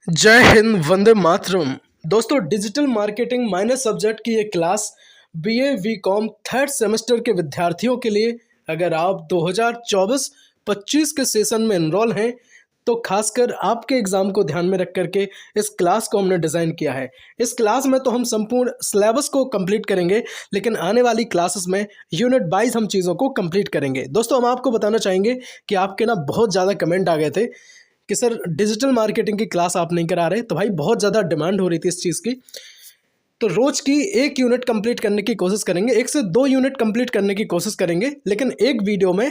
जय हिंद, वंदे मातरम। दोस्तों, digital marketing minus subject की ये class BA BCom third semester के विद्यार्थियों के लिए, अगर आप 2024-25 के सेशन में एनरोल हैं तो खासकर आपके एग्ज़ाम को ध्यान में रख करके इस क्लास को हमने डिज़ाइन किया है। इस क्लास में तो हम संपूर्ण सिलेबस को कंप्लीट करेंगे, लेकिन आने वाली क्लासेस में यूनिट वाइज हम चीज़ों को कंप्लीट करेंगे। दोस्तों, हम आपको बताना चाहेंगे कि आपके ना बहुत ज़्यादा कमेंट आ गए थे कि सर डिजिटल मार्केटिंग की क्लास आप नहीं करा रहे। तो भाई बहुत ज़्यादा डिमांड हो रही थी इस चीज़ की, तो रोज़ की 1 यूनिट कंप्लीट करने की कोशिश करेंगे, 1 से 2 यूनिट कंप्लीट करने की कोशिश करेंगे, लेकिन एक वीडियो में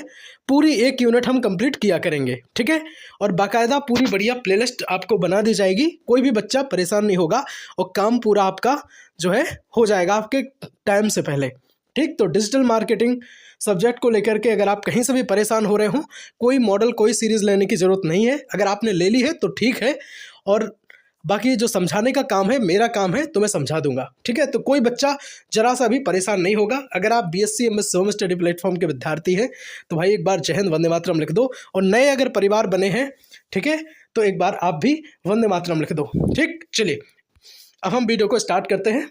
पूरी 1 यूनिट हम कंप्लीट किया करेंगे, ठीक है। और बाकायदा पूरी बढ़िया प्लेलिस्ट आपको बना दी जाएगी, कोई भी बच्चा परेशान नहीं होगा और काम पूरा आपका जो है हो जाएगा आपके टाइम से पहले, ठीक। तो डिजिटल मार्केटिंग सब्जेक्ट को लेकर के अगर आप कहीं से भी परेशान हो रहे हो, कोई मॉडल कोई सीरीज़ लेने की ज़रूरत नहीं है। अगर आपने ले ली है तो ठीक है, और बाकी जो समझाने का काम है, मेरा काम है, तो मैं समझा दूंगा, ठीक है। तो कोई बच्चा जरा सा भी परेशान नहीं होगा। अगर आप BSc MS home study platform के विद्यार्थी हैं तो भाई एक बार जय हिंद वंदे मातरम लिख दो, और नए अगर परिवार बने हैं, ठीक है, तो एक बार आप भी वंदे मातरम लिख दो, ठीक। चलिए अब हम वीडियो को स्टार्ट करते हैं।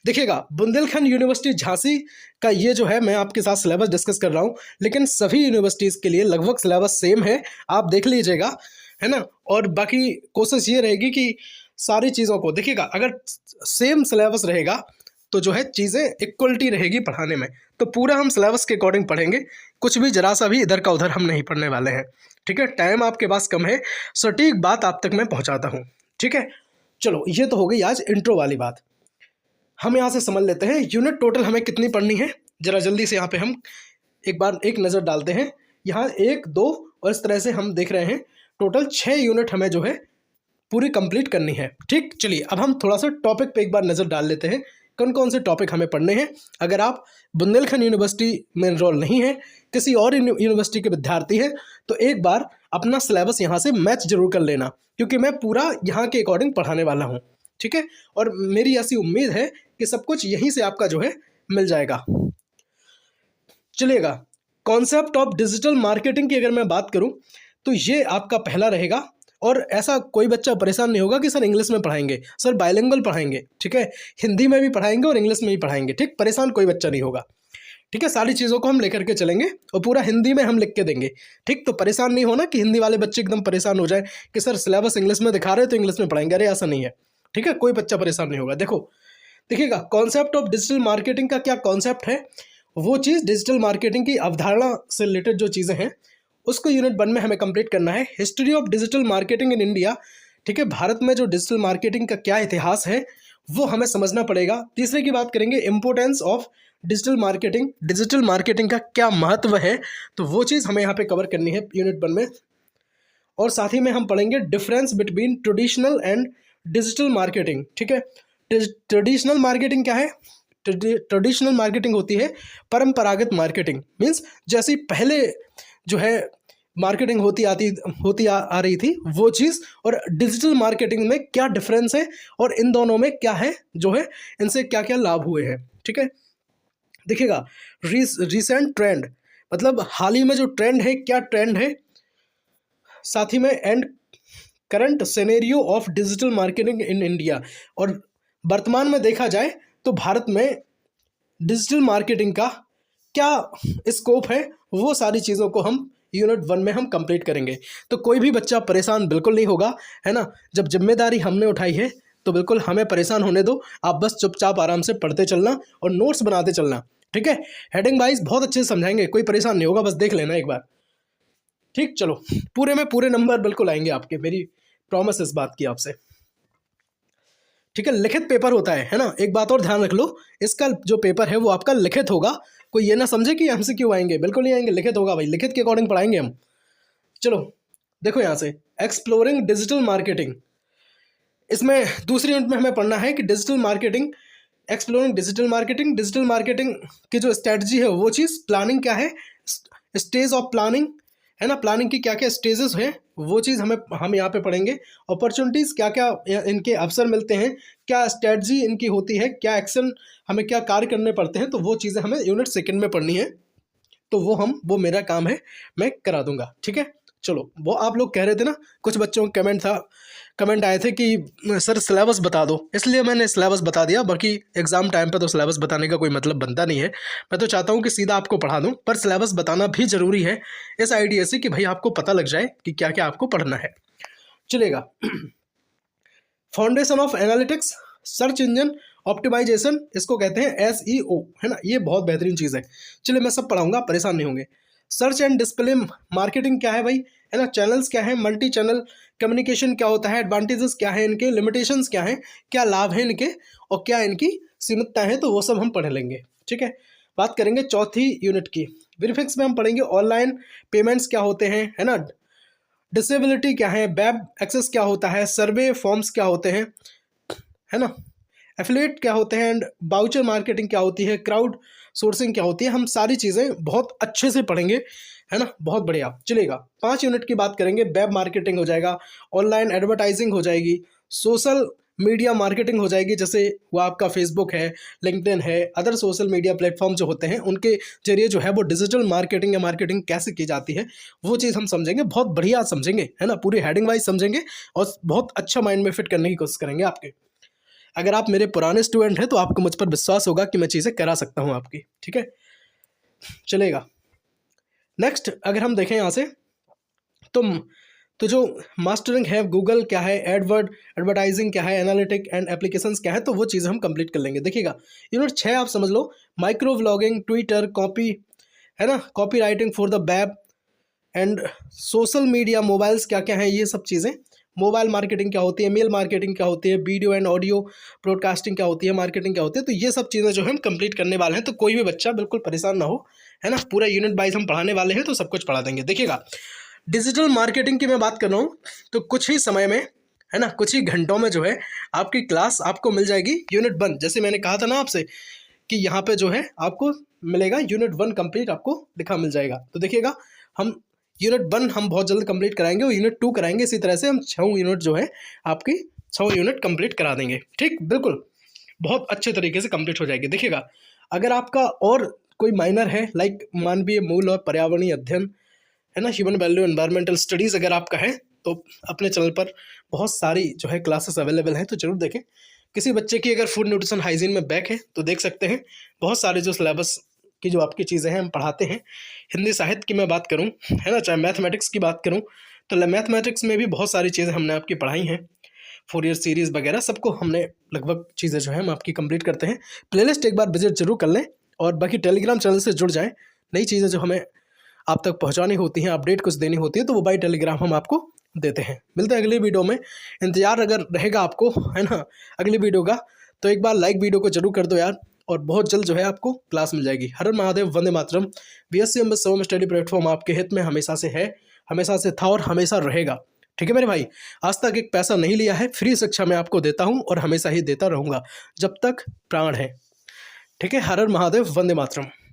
देखिएगा, बुंदेलखंड यूनिवर्सिटी झांसी का ये जो है, मैं आपके साथ सिलेबस डिस्कस कर रहा हूँ, लेकिन सभी यूनिवर्सिटीज़ के लिए लगभग सिलेबस सेम है, आप देख लीजिएगा, है ना। और बाकी कोशिश ये रहेगी कि सारी चीज़ों को देखिएगा, अगर सेम सिलेबस रहेगा तो जो है चीज़ें इक्वलिटी रहेगी पढ़ाने में। तो पूरा हम सिलेबस के अकॉर्डिंग पढ़ेंगे, कुछ भी जरा सा भी इधर का उधर हम नहीं पढ़ने वाले हैं, ठीक है। टाइम आपके पास कम है, सटीक बात आप तक मैं पहुँचाता हूँ, ठीक है। चलो, ये तो हो गई आज इंट्रो वाली बात। हम यहाँ से समझ लेते हैं यूनिट टोटल हमें कितनी पढ़नी है। जरा जल्दी से यहाँ पे हम एक बार एक नज़र डालते हैं। यहाँ 1, 2 और इस तरह से हम देख रहे हैं टोटल 6 यूनिट हमें जो है पूरी कंप्लीट करनी है, ठीक। चलिए अब हम थोड़ा सा टॉपिक पे एक बार नज़र डाल लेते हैं, कौन कौन से टॉपिक हमें पढ़ने हैं। अगर आप बुंदेलखंड यूनिवर्सिटी में एनरोल नहीं है, किसी और यूनिवर्सिटी के विद्यार्थी हैं, तो एक बार अपना सिलेबस यहाँ से मैच जरूर कर लेना, क्योंकि मैं पूरा यहाँ के अकॉर्डिंग पढ़ाने वाला हूँ, ठीक है। और मेरी ऐसी उम्मीद है कि सब कुछ यहीं से आपका जो है मिल जाएगा। चलिएगा, कॉन्सेप्ट ऑफ डिजिटल मार्केटिंग की अगर मैं बात करूं तो ये आपका पहला रहेगा। और ऐसा कोई बच्चा परेशान नहीं होगा कि सर इंग्लिश में पढ़ाएंगे, सर बाइलिंगुअल पढ़ाएंगे, ठीक है, हिंदी में भी पढ़ाएंगे और इंग्लिश में भी पढ़ाएंगे, ठीक। परेशान कोई बच्चा नहीं होगा, ठीक है। सारी चीज़ों को हम लेकर के चलेंगे और पूरा हिंदी में हम लिख के देंगे, ठीक। तो परेशान नहीं होना कि हिंदी वाले बच्चे एकदम परेशान हो जाए कि सर सिलेबस इंग्लिश में दिखा रहे हैं तो इंग्लिश में पढ़ाएंगे, अरे ऐसा नहीं है, ठीक है। कोई बच्चा परेशान नहीं होगा। देखो, देखिएगा, कॉन्सेप्ट ऑफ डिजिटल मार्केटिंग का क्या कॉन्सेप्ट है, वो चीज़ डिजिटल मार्केटिंग की अवधारणा से रिलेटेड जो चीज़ें हैं उसको यूनिट 1 में हमें कंप्लीट करना है। History of digital marketing in India, ठीक है, भारत में जो डिजिटल मार्केटिंग का क्या इतिहास है वो हमें समझना पड़ेगा। तीसरे की बात करेंगे importance of digital marketing, digital marketing का क्या महत्व है, तो वो चीज़ हमें यहाँ पे कवर करनी है यूनिट 1 में। और साथ ही में हम पढ़ेंगे difference between traditional and digital marketing, ठीक है। ट्रेडिशनल मार्केटिंग क्या है? ट्रेडिशनल मार्केटिंग होती है परंपरागत मार्केटिंग, मीन्स जैसी पहले जो है मार्केटिंग होती आ रही थी वो चीज़, और डिजिटल मार्केटिंग में क्या डिफरेंस है और इन दोनों में क्या है जो है, इनसे क्या क्या लाभ हुए हैं, ठीक है। देखिएगा, रिसेंट ट्रेंड, मतलब हाल ही में जो ट्रेंड है, क्या ट्रेंड है, साथ ही में and current scenario of digital marketing in India. और वर्तमान में देखा जाए तो भारत में डिजिटल मार्केटिंग का क्या स्कोप है, वो सारी चीज़ों को हम यूनिट 1 में हम कंप्लीट करेंगे। तो कोई भी बच्चा परेशान बिल्कुल नहीं होगा, है ना। जब जिम्मेदारी हमने उठाई है तो बिल्कुल हमें परेशान होने दो, आप बस चुपचाप आराम से पढ़ते चलना और नोट्स बनाते चलना, ठीक है। हेडिंग वाइज बहुत अच्छे से समझाएंगे, कोई परेशान नहीं होगा, बस देख लेना एक बार, ठीक। चलो, पूरे में पूरे नंबर बिल्कुल आएंगे आपके, मेरी प्रॉमिस इस बात की आपसे, ठीक है। लिखित पेपर होता है ना। एक बात और ध्यान रख लो, इसका जो पेपर है वो आपका लिखित होगा, कोई ये ना समझे कि हमसे क्यों आएंगे, बिल्कुल नहीं आएंगे, लिखित होगा भाई, लिखित के अकॉर्डिंग पढ़ाएंगे हम। चलो देखो यहाँ से, एक्सप्लोरिंग डिजिटल मार्केटिंग, इसमें दूसरी यूनिट में हमें पढ़ना है कि digital marketing, exploring digital marketing की जो स्ट्रैटेजी है वो चीज़, प्लानिंग क्या है, स्टेज ऑफ प्लानिंग, है ना, प्लानिंग की क्या क्या स्टेजेस हैं वो चीज़ हम यहाँ पे पढ़ेंगे। अपॉर्चुनिटीज़, क्या क्या इनके अवसर मिलते हैं, क्या स्ट्रैटेजी इनकी होती है, क्या एक्शन हमें क्या कार्य करने पड़ते हैं, तो वो चीज़ें हमें यूनिट 2 में पढ़नी है। तो वो मेरा काम है, मैं करा दूंगा, ठीक है। चलो, वो आप लोग कह रहे थे ना, कुछ बच्चों का कमेंट आए थे कि सर सिलेबस बता दो, इसलिए मैंने सिलेबस बता दिया। बाकी एग्ज़ाम टाइम पे तो सिलेबस बताने का कोई मतलब बनता नहीं है। मैं तो चाहता हूँ कि सीधा आपको पढ़ा दूँ, पर सिलेबस बताना भी ज़रूरी है इस आइडिया से कि भाई आपको पता लग जाए कि क्या क्या आपको पढ़ना है। चलेगा। Foundation of analytics, search engine optimisation, इसको कहते हैं SEO, है ना। ये बहुत बेहतरीन चीज़ है। चलिए मैं सब पढ़ाऊंगा, परेशान नहीं होंगे। सर्च एंड डिस्प्ले मार्केटिंग क्या है भाई, है ना। चैनल्स क्या है, मल्टी चैनल कम्युनिकेशन क्या होता है, एडवांटेजेस क्या है इनके, लिमिटेशंस क्या है, क्या लाभ है इनके और क्या इनकी सीमितता है, तो वो सब हम पढ़ लेंगे। ठीक है। बात करेंगे चौथी यूनिट की। वेरिफिक्स में हम पढ़ेंगे ऑनलाइन पेमेंट्स क्या होते हैं, है ना। डिसेबिलिटी क्या है, वेब एक्सेस क्या होता है, सर्वे फॉर्म्स क्या होते हैं, है ना। एफिलिएट क्या होते हैं एंड बाउचर मार्केटिंग क्या होती है, क्राउड सोर्सिंग क्या होती है। हम सारी चीज़ें बहुत अच्छे से पढ़ेंगे, है ना। बहुत बढ़िया। चलेगा। 5 यूनिट की बात करेंगे। वेब मार्केटिंग हो जाएगा, ऑनलाइन एडवर्टाइजिंग हो जाएगी, सोशल मीडिया मार्केटिंग हो जाएगी, जैसे वो आपका फेसबुक है, लिंक्डइन है, अदर सोशल मीडिया प्लेटफॉर्म जो होते हैं उनके जरिए जो है वो डिजिटल मार्केटिंग या मार्केटिंग कैसे की जाती है वो चीज़ हम समझेंगे। बहुत बढ़िया समझेंगे, है ना। पूरी हेडिंग वाइज समझेंगे और बहुत अच्छा माइंड में फिट करने की कोशिश करेंगे आपके। अगर आप मेरे पुराने स्टूडेंट हैं तो आपको मुझ पर विश्वास होगा कि मैं चीज़ें करा सकता हूँ आपकी। ठीक है। चलेगा। नेक्स्ट अगर हम देखें यहाँ से तो जो मास्टरिंग है, गूगल क्या है, एडवर्टाइजिंग क्या है, एनालिटिक एंड एप्लीकेशंस क्या है, तो वो चीज़ हम कंप्लीट कर लेंगे। देखिएगा, यूनिट 6 आप समझ लो, माइक्रो व्लॉगिंग, ट्विटर, कॉपी, है ना, copy writing for the web and social media, mobiles क्या क्या हैं, ये सब चीज़ें। मोबाइल मार्केटिंग क्या होती है, मेल मार्केटिंग क्या होती है, वीडियो एंड ऑडियो ब्रॉडकास्टिंग क्या होती है, मार्केटिंग क्या होती है, तो ये सब चीज़ें जो हम कंप्लीट करने वाले हैं। तो कोई भी बच्चा बिल्कुल परेशान ना हो, है ना। पूरा यूनिट वाइज हम पढ़ाने वाले हैं, तो सब कुछ पढ़ा देंगे। देखिएगा, डिजिटल मार्केटिंग की मैं बात कर रहा हूँ, तो कुछ ही समय में, है ना, कुछ ही घंटों में जो है आपकी क्लास आपको मिल जाएगी यूनिट 1। जैसे मैंने कहा था ना आपसे कि यहाँ पे जो है आपको मिलेगा यूनिट 1 कंप्लीट, आपको लिखा मिल जाएगा। तो देखिएगा, हम यूनिट 1 हम बहुत जल्द कंप्लीट कराएंगे और यूनिट 2 कराएंगे। इसी तरह से हम 6 यूनिट जो है आपकी 6 यूनिट कंप्लीट करा देंगे। ठीक, बिल्कुल बहुत अच्छे तरीके से कंप्लीट हो जाएगी। देखिएगा, अगर आपका और कोई माइनर है, लाइक मानवीय मूल और पर्यावरणीय अध्ययन, है ना, ह्यूमन वैल्यू एनवायरमेंटल स्टडीज़ अगर आपका है, तो अपने चैनल पर बहुत सारी जो है क्लासेस अवेलेबल हैं, तो जरूर देखें। किसी बच्चे की अगर फूड न्यूट्रिशन हाइजीन में बैक है तो देख सकते हैं। बहुत सारे जो सिलेबस की जो आपकी चीज़ें हैं हम पढ़ाते हैं। हिंदी साहित्य की मैं बात करूं, है ना, चाहे मैथमेटिक्स की बात करूं, तो मैथमेटिक्स में भी बहुत सारी चीज़ें हमने आपकी पढ़ाई हैं। फोरियर सीरीज़ वगैरह सबको हमने लगभग चीज़ें जो है हम आपकी कंप्लीट करते हैं। प्लेलिस्ट एक बार विजिट जरूर कर लें और बाकी टेलीग्राम चैनल से जुड़ जाएँ। नई चीज़ें जो हमें आप तक पहुंचानी होती हैं, अपडेट कुछ देनी होती है, तो वो बाय टेलीग्राम हम आपको देते हैं। मिलते हैं अगली वीडियो में। इंतजार अगर रहेगा आपको, है ना, अगली वीडियो का, तो एक बार लाइक वीडियो को जरूर कर दो यार, और बहुत जल्द जो है आपको क्लास मिल जाएगी। हर हर Mahadev, Vande Mataram. BSc MSc study platform आपके हित में हमेशा से है, हमेशा से था और हमेशा रहेगा। ठीक है मेरे भाई, आज तक एक पैसा नहीं लिया है, फ्री शिक्षा मैं आपको देता हूँ और हमेशा ही देता रहूँगा जब तक प्राण है। ठीक है। हर हर महादेव, वंदे मातरम।